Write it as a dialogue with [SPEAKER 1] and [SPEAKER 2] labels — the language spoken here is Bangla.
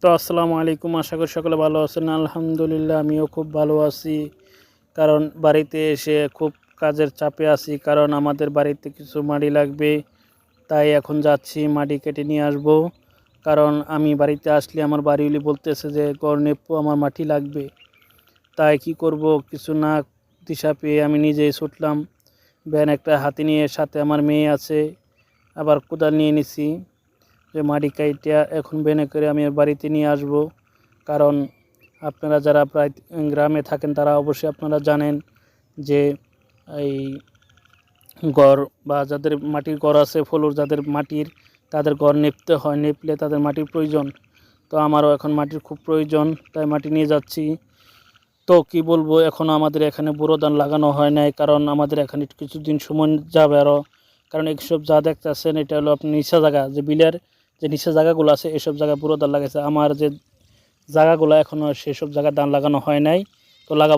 [SPEAKER 1] তো আসসালামু আলাইকুম, আশা করি সকলে ভালো আছেন। আলহামদুলিল্লাহ আমিও খুব ভালো আছি। কারণ বাড়িতে এসে খুব কাজের চাপে আছি, কারণ আমাদের বাড়িতে কিছু মাটি লাগবে। তাই এখন যাচ্ছি মাটি কেটে নিয়ে আসব। কারণ আমি বাড়িতে আসলে আমার বাড়িওয়ালি বলতেছে যে গড়নেপ্পু আমার মাটি লাগবে। তাই কি করব, কিছু না দিশা পেয়ে আমি নিজেই ছুটলাম। ভ্যান একটা হাতে নিয়ে, সাথে আমার মেয়ে আছে, আবার কোদাল নিয়ে নিছি যে মাটি কাইটা এখন ভ্যানে করে আমি বাড়িতে নিয়ে আসব। কারণ আপনারা যারা প্রায় গ্রামে থাকেন তারা অবশ্যই আপনারা জানেন যে এই ঘর বা যাদের মাটির ঘর আছে, ফ্লোর যাদের মাটির, তাদের ঘর নেপতে হয়, নেপলে তাদের মাটির প্রয়োজন। তো আমারও এখন মাটির খুব প্রয়োজন, তাই মাটি নিয়ে যাচ্ছি। তো কি বলবো, এখনও আমাদের এখানে বোরো ধান লাগানো হয় নাই, কারণ আমাদের এখানে কিছুদিন সময় যাবে আরও। কারণ এইসব যা দেখতেছেন এটা হলো আপনি নিচা জায়গা, যে বিলের যে নিচা জায়গাগুলো আছে এসব জায়গায় বোরো ধান লাগাইছে। আমার যে জায়গাগুলো এখনও সেসব জায়গায় ধান লাগানো হয় নাই, তো লাগাবো।